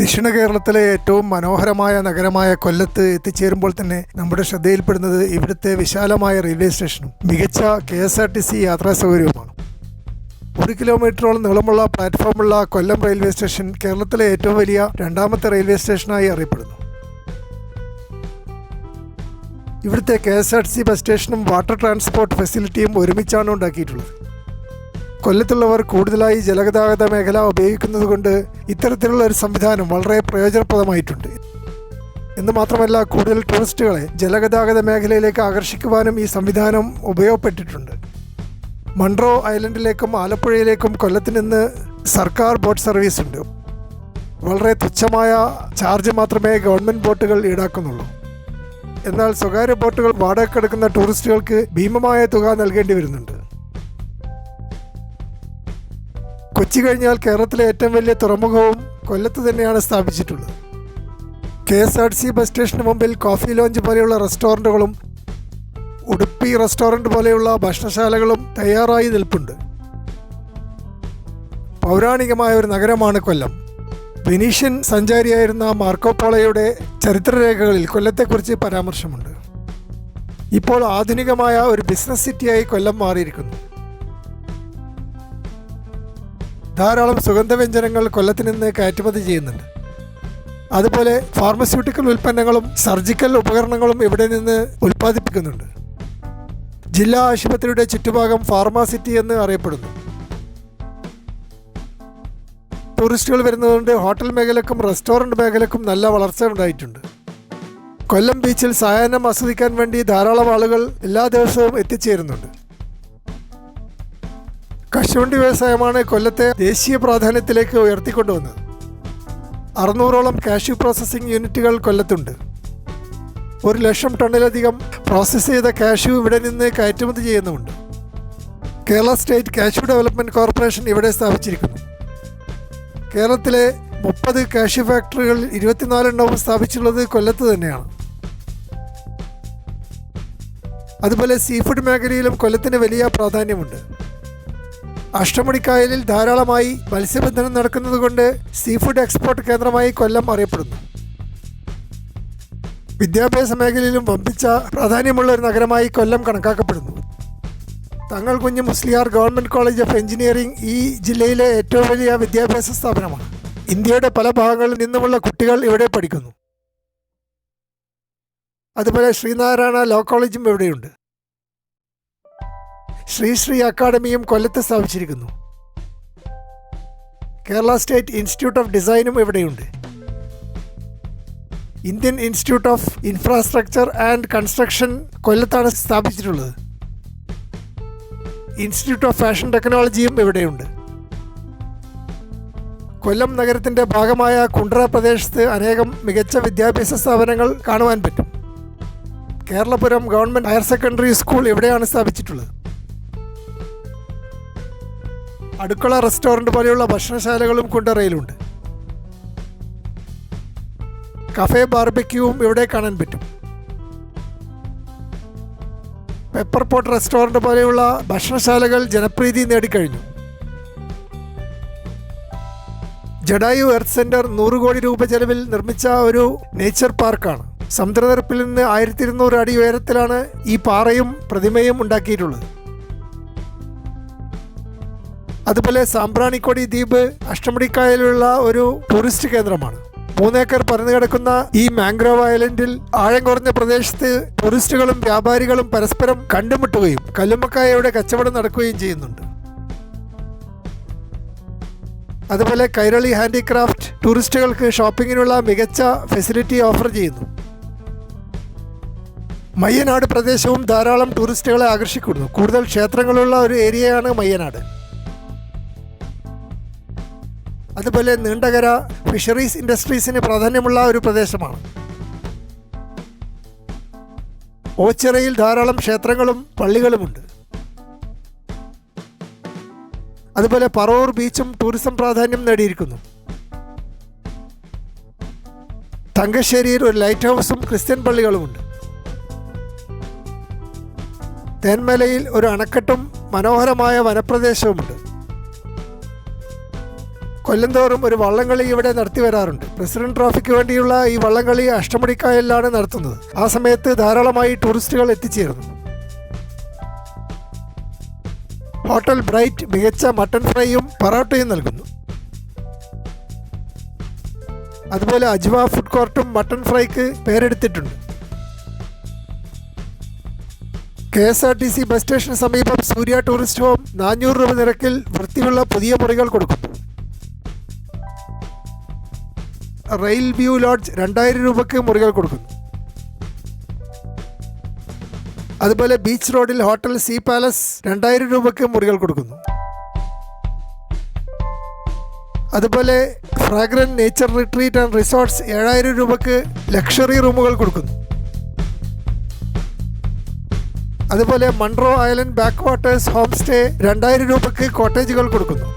ദക്ഷിണ കേരളത്തിലെ ഏറ്റവും മനോഹരമായ നഗരമായ കൊല്ലത്ത് എത്തിച്ചേരുമ്പോൾ തന്നെ നമ്മുടെ ശ്രദ്ധയിൽപ്പെടുന്നത് ഇവിടുത്തെ വിശാലമായ റെയിൽവേ സ്റ്റേഷനും മികച്ച KSRTC യാത്രാ സൗകര്യവുമാണ്. 1 കിലോമീറ്ററോളം നീളമുള്ള പ്ലാറ്റ്ഫോമുള്ള കൊല്ലം റെയിൽവേ സ്റ്റേഷൻ കേരളത്തിലെ ഏറ്റവും വലിയ രണ്ടാമത്തെ റെയിൽവേ സ്റ്റേഷനായി അറിയപ്പെടുന്നു. ഇവിടുത്തെ KSRTC ബസ് സ്റ്റേഷനും വാട്ടർ ട്രാൻസ്പോർട്ട് ഫെസിലിറ്റിയും ഒരുമിച്ചാണ് ഉണ്ടാക്കിയിട്ടുള്ളത്. കൊല്ലത്തുള്ളവർ കൂടുതലായി ജലഗതാഗത മേഖല ഉപയോഗിക്കുന്നതുകൊണ്ട് ഇത്തരത്തിലുള്ള ഒരു സംവിധാനം വളരെ പ്രയോജനപ്രദമായിട്ടുണ്ട്. എന്ന് മാത്രമല്ല, കൂടുതൽ ടൂറിസ്റ്റുകളെ ജലഗതാഗത മേഖലയിലേക്ക് ആകർഷിക്കുവാനും ഈ സംവിധാനം ഉപയോഗപ്പെട്ടിട്ടുണ്ട്. മൺട്രോ ഐലൻഡിലേക്കും ആലപ്പുഴയിലേക്കും കൊല്ലത്ത് നിന്ന് സർക്കാർ ബോട്ട് സർവീസ് ഉണ്ട്. വളരെ തുച്ഛമായ ചാർജ് മാത്രമേ ഗവൺമെൻറ് ബോട്ടുകൾ ഈടാക്കുന്നുള്ളൂ. എന്നാൽ സ്വകാര്യ ബോട്ടുകൾ വാടകയ്ക്കെടുക്കുന്ന ടൂറിസ്റ്റുകൾക്ക് ഭീമമായ തുക നൽകേണ്ടി വരുന്നുണ്ട്. കൊച്ചി കഴിഞ്ഞാൽ കേരളത്തിലെ ഏറ്റവും വലിയ തുറമുഖവും കൊല്ലത്ത് തന്നെയാണ് സ്ഥാപിച്ചിട്ടുള്ളത്. KSRTC ബസ് സ്റ്റേഷന് മുമ്പിൽ കോഫി ലോഞ്ച് പോലെയുള്ള റെസ്റ്റോറൻറ്റുകളും ഉടുപ്പി റെസ്റ്റോറൻറ്റ് പോലെയുള്ള ഭക്ഷണശാലകളും തയ്യാറായി നിൽപ്പുണ്ട്. പൗരാണികമായ ഒരു നഗരമാണ് കൊല്ലം. വെനീഷ്യൻ സഞ്ചാരിയായിരുന്ന മാർക്കോപോളോയുടെ ചരിത്രരേഖകളിൽ കൊല്ലത്തെക്കുറിച്ച് പരാമർശമുണ്ട്. ഇപ്പോൾ ആധുനികമായ ഒരു ബിസിനസ് സിറ്റിയായി കൊല്ലം മാറിയിരിക്കുന്നു. ധാരാളം സുഗന്ധവ്യഞ്ജനങ്ങൾ കൊല്ലത്ത് നിന്ന് കയറ്റുമതി ചെയ്യുന്നുണ്ട്. അതുപോലെ ഫാർമസ്യൂട്ടിക്കൽ ഉൽപ്പന്നങ്ങളും സർജിക്കൽ ഉപകരണങ്ങളും ഇവിടെ നിന്ന് ഉൽപ്പാദിപ്പിക്കുന്നുണ്ട്. ജില്ലാ ആശുപത്രിയുടെ ചുറ്റുഭാഗം ഫാർമാസിറ്റി എന്ന് അറിയപ്പെടുന്നു. ടൂറിസ്റ്റുകൾ വരുന്നതുകൊണ്ട് ഹോട്ടൽ മേഖലക്കും റെസ്റ്റോറൻറ്റ് മേഖലക്കും നല്ല വളർച്ച ഉണ്ടായിട്ടുണ്ട്. കൊല്ലം ബീച്ചിൽ സായാഹ്നം ആസ്വദിക്കാൻ വേണ്ടി ധാരാളം ആളുകൾ എല്ലാ ദിവസവും എത്തിച്ചേരുന്നുണ്ട്. കശുവണ്ടി വ്യവസായമാണ് കൊല്ലത്തെ ദേശീയ പ്രാധാന്യത്തിലേക്ക് ഉയർത്തിക്കൊണ്ടുവന്നത്. 600ഓളം കാഷ്യൂ പ്രോസസ്സിംഗ് യൂണിറ്റുകൾ കൊല്ലത്തുണ്ട്. 1,00,000 ടണ്ണിലധികം പ്രോസസ്സ് ചെയ്ത കാഷ്യൂ ഇവിടെ നിന്ന് കയറ്റുമതി ചെയ്യുന്നുമുണ്ട്. Kerala state cashew development corporation ഇവിടെ സ്ഥാപിച്ചിരിക്കുന്നു. കേരളത്തിലെ 30 കാഷ്യൂ ഫാക്ടറികളിൽ 24 എണ്ണവും സ്ഥാപിച്ചുള്ളത് കൊല്ലത്ത് തന്നെയാണ്. അതുപോലെ സീഫുഡ് മേഖലയിലും കൊല്ലത്തിന് വലിയ പ്രാധാന്യമുണ്ട്. അഷ്ടമുടിക്കായലിൽ ധാരാളമായി മത്സ്യബന്ധനം നടക്കുന്നതുകൊണ്ട് സീഫുഡ് എക്സ്പോർട്ട് കേന്ദ്രമായി കൊല്ലം അറിയപ്പെടുന്നു. വിദ്യാഭ്യാസ മേഖലയിലും വമ്പിച്ച പ്രാധാന്യമുള്ള ഒരു നഗരമായി കൊല്ലം കണക്കാക്കപ്പെടുന്നു. തങ്ങൾ കുഞ്ഞ് Musliyar government college of engineering ഈ ജില്ലയിലെ ഏറ്റവും വലിയ വിദ്യാഭ്യാസ സ്ഥാപനമാണ്. ഇന്ത്യയുടെ പല ഭാഗങ്ങളിൽ നിന്നുമുള്ള കുട്ടികൾ ഇവിടെ പഠിക്കുന്നു. അതുപോലെ ശ്രീനാരായണ ലോ കോളേജും ഇവിടെയുണ്ട്. ശ്രീ അക്കാഡമിയും കൊല്ലത്ത് സ്ഥാപിച്ചിരിക്കുന്നു. കേരള സ്റ്റേറ്റ് ഇൻസ്റ്റിറ്റ്യൂട്ട് ഓഫ് ഡിസൈനും ഇവിടെയുണ്ട്. Indian institute of infrastructure and construction കൊല്ലത്താണ് സ്ഥാപിച്ചിട്ടുള്ളത്. ഇൻസ്റ്റിറ്റ്യൂട്ട് ഓഫ് ഫാഷൻ ടെക്നോളജിയും ഇവിടെയുണ്ട്. കൊല്ലം നഗരത്തിൻ്റെ ഭാഗമായ കുണ്ട്ര പ്രദേശത്ത് അനേകം മികച്ച വിദ്യാഭ്യാസ സ്ഥാപനങ്ങൾ കാണുവാൻ പറ്റും. Keralapuram government higher secondary school ഇവിടെയാണ് സ്ഥാപിച്ചിട്ടുള്ളത്. അടുക്കള റെസ്റ്റോറൻറ്റ് പോലെയുള്ള ഭക്ഷണശാലകളും കുണ്ടറയിലുണ്ട്. കഫേ ബാർബിക്യൂവും ഇവിടെ കാണാൻ പറ്റും. പെപ്പർ പോട്ട് റെസ്റ്റോറൻറ്റ് പോലെയുള്ള ഭക്ഷണശാലകൾ ജനപ്രീതി നേടിക്കഴിഞ്ഞു. ജഡായു എർത്ത് സെൻറ്റർ 100 കോടി രൂപ ചെലവിൽ നിർമ്മിച്ച ഒരു നേച്ചർ പാർക്കാണ്. സമുദ്രനിരപ്പിൽ നിന്ന് 1200 അടി ഉയരത്തിലാണ് ഈ പാറയും പ്രതിമയും ഉണ്ടാക്കിയിട്ടുള്ളത്. അതുപോലെ സാമ്പ്രാണിക്കൊടി ദ്വീപ് അഷ്ടമുടിക്കായലുള്ള ഒരു ടൂറിസ്റ്റ് കേന്ദ്രമാണ്. 3 ഏക്കർ പരന്നു കിടക്കുന്ന ഈ മാംഗ്രോവ് ഐലൻഡിൽ ആഴം കുറഞ്ഞ പ്രദേശത്ത് ടൂറിസ്റ്റുകളും വ്യാപാരികളും പരസ്പരം കണ്ടുമുട്ടുകയും കല്ലുമ്മക്കായയുടെ കച്ചവടം നടക്കുകയും ചെയ്യുന്നുണ്ട്. അതുപോലെ കൈരളി ഹാൻഡിക്രാഫ്റ്റ് ടൂറിസ്റ്റുകൾക്ക് ഷോപ്പിങ്ങിനുള്ള മികച്ച ഫെസിലിറ്റി ഓഫർ ചെയ്യുന്നു. മയ്യനാട് പ്രദേശവും ധാരാളം ടൂറിസ്റ്റുകളെ ആകർഷിക്കുന്നു. കൂടുതൽ ക്ഷേത്രങ്ങളുള്ള ഒരു ഏരിയയാണ് മയ്യനാട്. അതുപോലെ നീണ്ടകര ഫിഷറീസ് ഇൻഡസ്ട്രീസിന് പ്രാധാന്യമുള്ള ഒരു പ്രദേശമാണ്. ഓച്ചിറയിൽ ധാരാളം ക്ഷേത്രങ്ങളും പള്ളികളുമുണ്ട്. അതുപോലെ പറവൂർ ബീച്ചും ടൂറിസം പ്രാധാന്യം നേടിയിരിക്കുന്നു. തങ്കശ്ശേരിയിൽ ഒരു ലൈറ്റ് ഹൗസും ക്രിസ്ത്യൻ പള്ളികളുമുണ്ട്. തേന്മലയിൽ ഒരു അണക്കെട്ടും മനോഹരമായ വനപ്രദേശവുമുണ്ട്. കൊല്ലം തോറും ഒരു വള്ളംകളി ഇവിടെ നടത്തി വരാറുണ്ട്. പ്രസിഡന്റ് ട്രോഫിക്ക് വേണ്ടിയുള്ള ഈ വള്ളംകളി അഷ്ടമുടിക്കായലിലാണ് നടത്തുന്നത്. ആ സമയത്ത് ധാരാളമായി ടൂറിസ്റ്റുകൾ എത്തിച്ചേരുന്നു. ഹോട്ടൽ ബ്രൈറ്റ് മികച്ച മട്ടൺ ഫ്രൈയും പൊറോട്ടയും നൽകുന്നു. അതുപോലെ അജ്വ ഫുഡ് കോർട്ടും മട്ടൺ ഫ്രൈക്ക് പേരെടുത്തിട്ടുണ്ട്. KSRTC ബസ് സ്റ്റേഷന് സമീപം സൂര്യ ടൂറിസ്റ്റ് ഹോം 400 രൂപ നിരക്കിൽ വൃത്തിയുള്ള പുതിയ മുറികൾ കൊടുക്കുന്നു. റെയിൽ വ്യൂ ലോഡ്ജ് 2000 രൂപയ്ക്ക് മുറികൾ കൊടുക്കുന്നു. അതുപോലെ ബീച്ച് റോഡിൽ ഹോട്ടൽ സീ പാലസ് 2000 രൂപയ്ക്ക് മുറികൾ കൊടുക്കുന്നു. അതുപോലെ fragrant nature retreat and resorts 7000 രൂപയ്ക്ക് ലക്ഷറി റൂമുകൾ കൊടുക്കുന്നു. അതുപോലെ Munro island back waters home stay 2000 രൂപയ്ക്ക് കോട്ടേജുകൾ കൊടുക്കുന്നു.